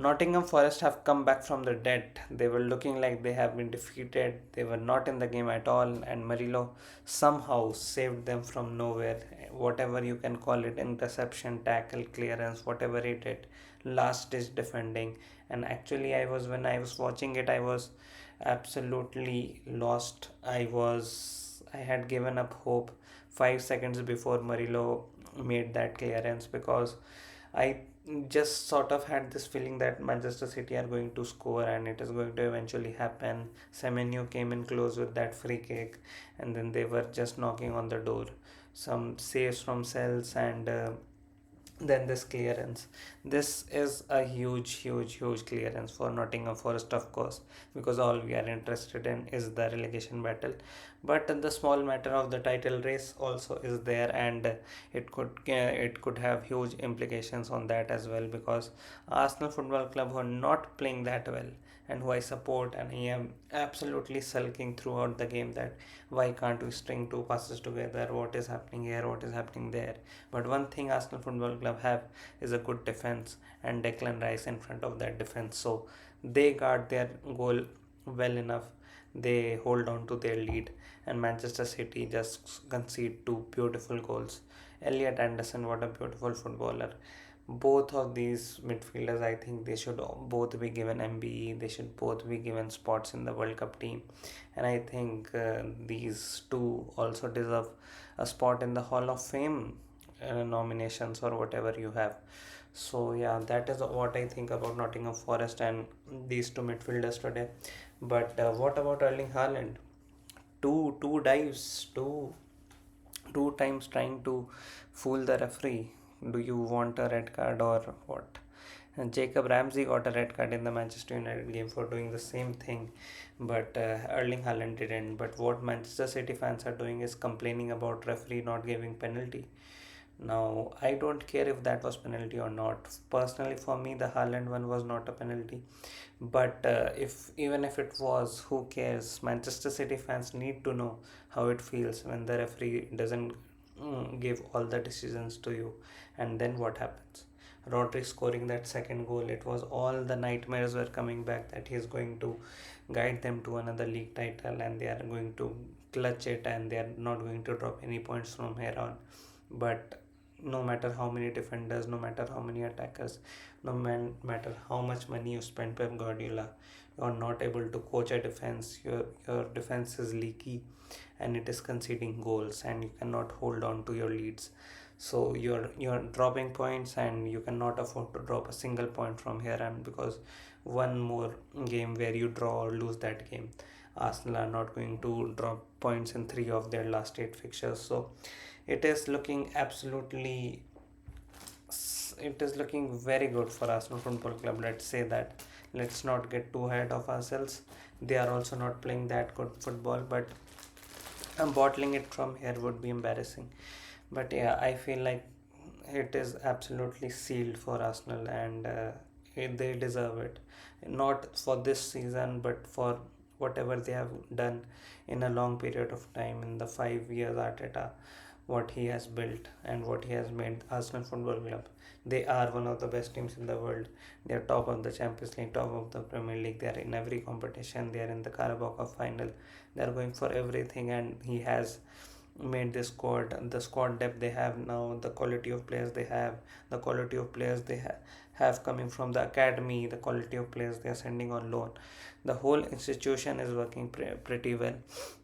Nottingham Forest have come back from the dead. They were looking like they have been defeated. They were not in the game at all, and Murillo somehow saved them from nowhere. Whatever you can call it, interception, tackle, clearance, whatever he did, last ditch defending. And actually, when I was watching it, I was absolutely lost. I had given up hope 5 seconds before Murillo made that clearance, because I just sort of had this feeling that Manchester City are going to score and it is going to eventually happen. Semenyo came in close with that free kick, and then they were just knocking on the door. Some saves from Cells, and then this clearance. This is a huge clearance for Nottingham Forest, of course, because all we are interested in is the relegation battle. But the small matter of the title race also is there, and it could have huge implications on that as well, because Arsenal Football Club who are not playing that well and who I support, and I am absolutely sulking throughout the game that why can't we string two passes together? What is happening here? What is happening there? But one thing Arsenal Football Club have is a good defense, and Declan Rice in front of that defense. So they guard their goal well enough. They hold on to their lead, and Manchester City just concede two beautiful goals. Elliot Anderson, what a beautiful footballer. Both of these midfielders, I think they should both be given MBE. They should both be given spots in the World Cup team, and I think these two also deserve a spot in the Hall of Fame nominations or whatever you have. So yeah, that is what I think about Nottingham Forest and these two midfielders today. But what about Erling Haaland? Two dives, two times trying to fool the referee. Do you want a red card or what? And Jacob Ramsey got a red card in the Manchester United game for doing the same thing, but Erling Haaland didn't. But what Manchester City fans are doing is complaining about referee not giving penalty. Now, I don't care if that was penalty or not. Personally, for me, the Haaland one was not a penalty. But if even if it was, who cares? Manchester City fans need to know how it feels when the referee doesn't give all the decisions to you. And then what happens? Rodri scoring that second goal, it was all the nightmares were coming back that he is going to guide them to another league title, and they are going to clutch it, and they are not going to drop any points from here on. But no matter how many defenders, no matter how many attackers, no matter how much money you spend, Pep Guardiola, you are not able to coach a defense. Your defense is leaky, and it is conceding goals, and you cannot hold on to your leads. So you're dropping points, and you cannot afford to drop a single point from here. And because one more game where you draw or lose that game, Arsenal are not going to drop points in three of their last eight fixtures. So it is looking absolutely, it is looking very good for Arsenal Football Club. Let's say that. Let's not get too ahead of ourselves. They are also not playing that good football, but bottling it from here would be embarrassing. But yeah, I feel like it is absolutely sealed for Arsenal, and they deserve it. Not for this season, but for whatever they have done in a long period of time, in the 5 years Arteta, what he has built and what he has made Arsenal Football Club. They are one of the best teams in the world. They are top of the Champions League, top of the Premier League. They are in every competition. They are in the Carabao Cup final. They are going for everything, and he has made this squad, the squad depth they have now, the quality of players they have, the quality of players they have coming from the academy, the quality of players they are sending on loan. The whole institution is working pretty well,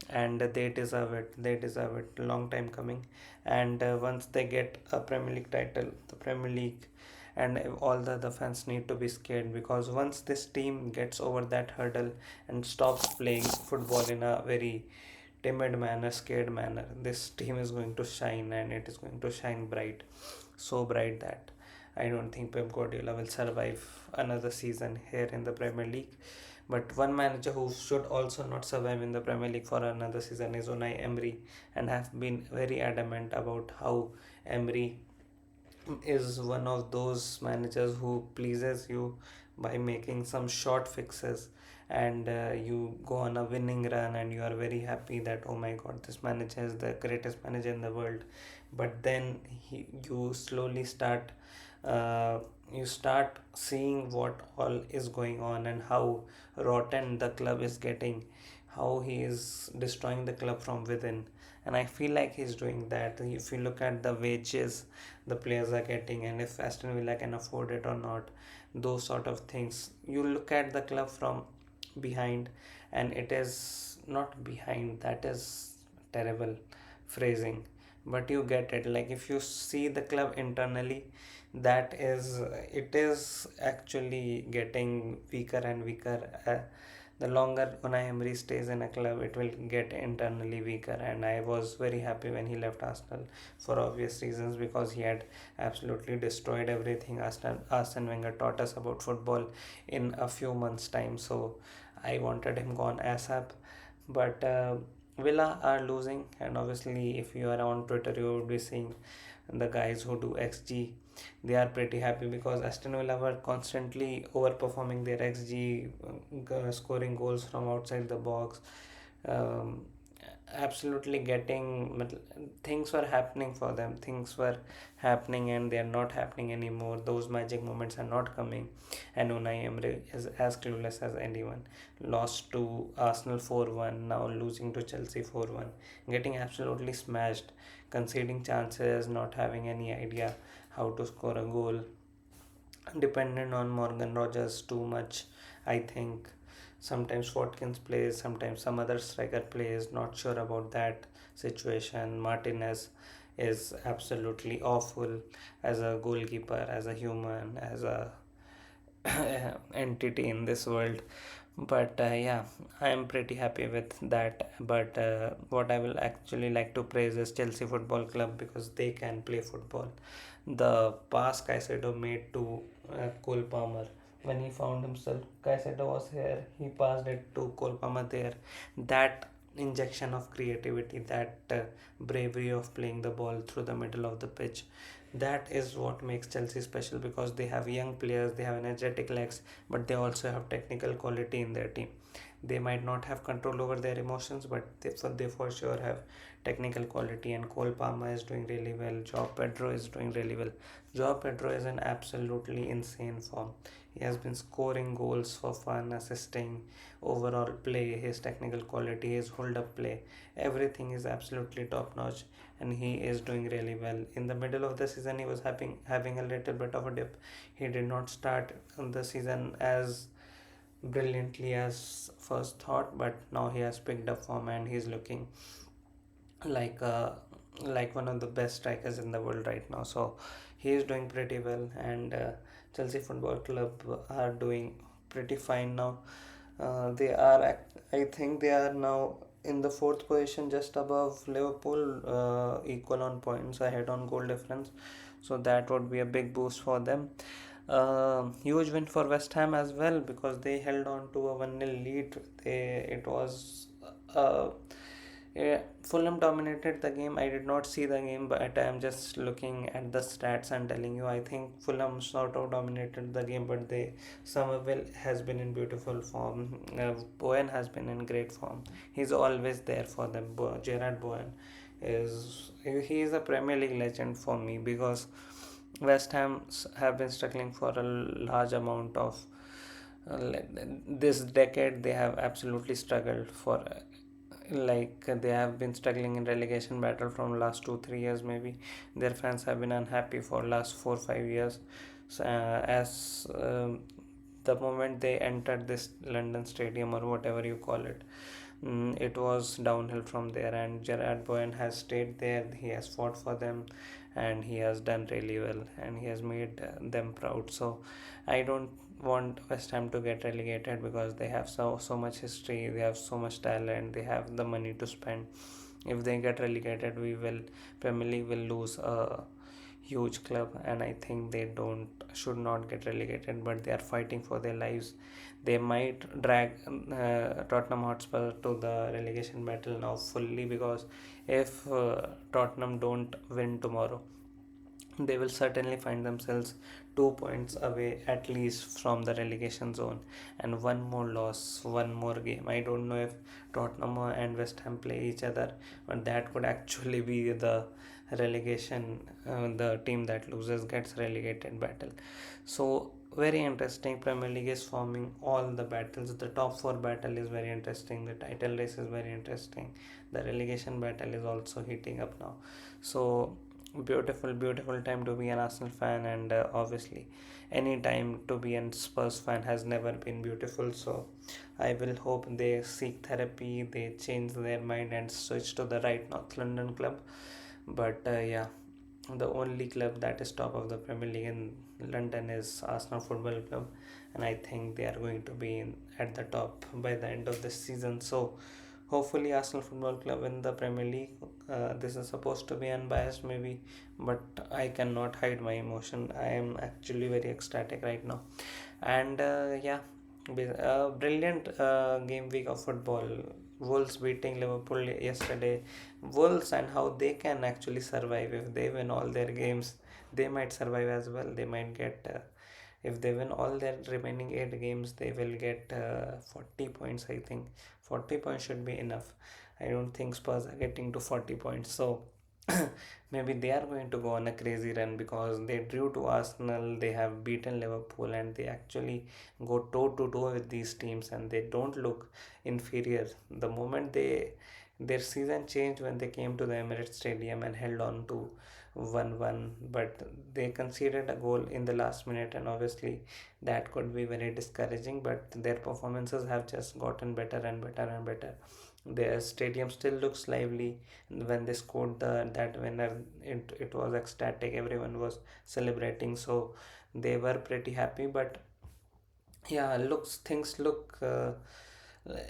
and they deserve it. They deserve it. Long time coming, and once they get a Premier League title, the Premier League, and all the other fans need to be scared, because once this team gets over that hurdle and stops playing football in a very timid manner, scared manner, this team is going to shine, and it is going to shine bright, so bright that I don't think Pep Guardiola will survive another season here in the Premier League. But one manager who should also not survive in the Premier League for another season is Unai Emery, and have been very adamant about how Emery is one of those managers who pleases you by making some short fixes, and you go on a winning run, and you are very happy that oh my god, this manager is the greatest manager in the world. But then you slowly start uh, you start seeing what all is going on and how rotten the club is getting, how he is destroying the club from within. And I feel like he's doing that. If you look at the wages the players are getting, and if Aston Villa can afford it or not, those sort of things, you look at the club from behind, and it is not behind, that is terrible phrasing, but you get it. Like if you see the club internally, that is, it is actually getting weaker and weaker. The longer Unai Emery stays in a club, it will get internally weaker. And I was very happy when he left Arsenal for obvious reasons, because he had absolutely destroyed everything Arsene Wenger taught us about football in a few months' time. So I wanted him gone ASAP. But Villa are losing, and obviously, if you are on Twitter, you would be seeing the guys who do XG. They are pretty happy because Aston Villa were constantly overperforming their XG, scoring goals from outside the box, um, absolutely getting, things were happening for them. Things were happening, and they are not happening anymore. Those magic moments are not coming, and Unai Emery is as clueless as anyone. Lost to Arsenal 4-1, now losing to Chelsea 4-1, getting absolutely smashed, conceding chances, not having any idea how to score a goal, dependent on Morgan Rogers too much, I think. Sometimes Watkins plays, sometimes some other striker plays, not sure about that situation. Martinez is absolutely awful as a goalkeeper, as a human, as a entity in this world. But yeah, I am pretty happy with that. But what I will actually like to praise is Chelsea Football Club, because they can play football. The pass Caicedo made to Cole Palmer, when he found himself, Caicedo was here, he passed it to Cole Palmer there. That injection of creativity, that bravery of playing the ball through the middle of the pitch, that is what makes Chelsea special, because they have young players, they have energetic legs, but they also have technical quality in their team. They might not have control over their emotions, but they for sure have technical quality. And Cole Palmer is doing really well. Joao Pedro is doing really well. Joao Pedro is in absolutely insane form. He has been scoring goals for fun, assisting, overall play, his technical quality, his hold up play, everything is absolutely top notch, and he is doing really well. In the middle of the season, he was having a little bit of a dip. He did not start the season as brilliantly as first thought, but now he has picked up form, and he's looking like like one of the best strikers in the world right now. So he is doing pretty well, and Chelsea Football Club are doing pretty fine now. They are I think they are now in the fourth position, just above Liverpool, equal on points, ahead on goal difference. So that would be a big boost for them. Huge win for West Ham as well, because they held on to a 1-0 lead. It was uh, yeah, Fulham dominated the game. I did not see the game, but I am just looking at the stats and telling you. I think Fulham sort of dominated the game, but Somerville has been in beautiful form. Bowen has been in great form. He's always there for them. Gerard Bowen he is a Premier League legend for me, because West Ham have been struggling for a large amount of this decade. They have absolutely struggled for they have been struggling in relegation battle from last 2 3 years maybe. Their fans have been unhappy for last 4 5 years. So, as the moment they entered this London stadium, or whatever you call it, it was downhill from there, and Gerard Bowen has stayed there. He has fought for them, and he has done really well, and he has made them proud. So I don't want West Ham to get relegated, because they have so much history, they have so much talent, they have the money to spend. If they get relegated, we will Premier League will lose a huge club, and I think they don't should not get relegated, but they are fighting for their lives. They might drag Tottenham Hotspur to the relegation battle now fully, because if Tottenham don't win tomorrow, they will certainly find themselves 2 points away at least from the relegation zone, and one more loss, one more game. I don't know if Tottenham and West Ham play each other, but that could actually be the relegation, the team that loses gets relegated battle. So very interesting. Premier League is forming all the battles. The top four battle is very interesting. The title race is very interesting. The relegation battle is also heating up now. So beautiful, beautiful time to be an Arsenal fan, and obviously, any time to be a Spurs fan has never been beautiful. So I will hope they seek therapy, they change their mind and switch to the right North London club. But yeah, the only club that is top of the Premier League in London is Arsenal Football Club, and I think they are going to be at the top by the end of this season. So hopefully, Arsenal Football Club win the Premier League. This is supposed to be unbiased, maybe, but I cannot hide my emotion. I am actually very ecstatic right now, and yeah, a brilliant game week of football. Wolves beating Liverpool yesterday. Wolves, and how they can actually survive if they win all their games. They might survive as well. They might get if they win all their remaining 8 games, they will get 40 points. I think 40 points should be enough. I don't think Spurs are getting to 40 points. So maybe they are going to go on a crazy run because they drew to Arsenal, they have beaten Liverpool, and they actually go toe to toe with these teams, and they don't look inferior. The moment their season changed when they came to the Emirates Stadium and held on to 1-1, but they conceded a goal in the last minute, and obviously that could be very discouraging. But their performances have just gotten better and better and better. Their stadium still looks lively. When they scored that winner, it was ecstatic. Everyone was celebrating, so they were pretty happy. But yeah, looks things look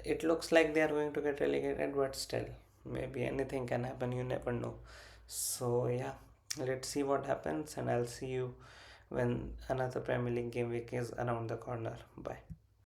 it looks like they are going to get relegated, but still, maybe anything can happen. You never know. So yeah, let's see what happens, and I'll see you when another Premier League game week is around the corner. Bye.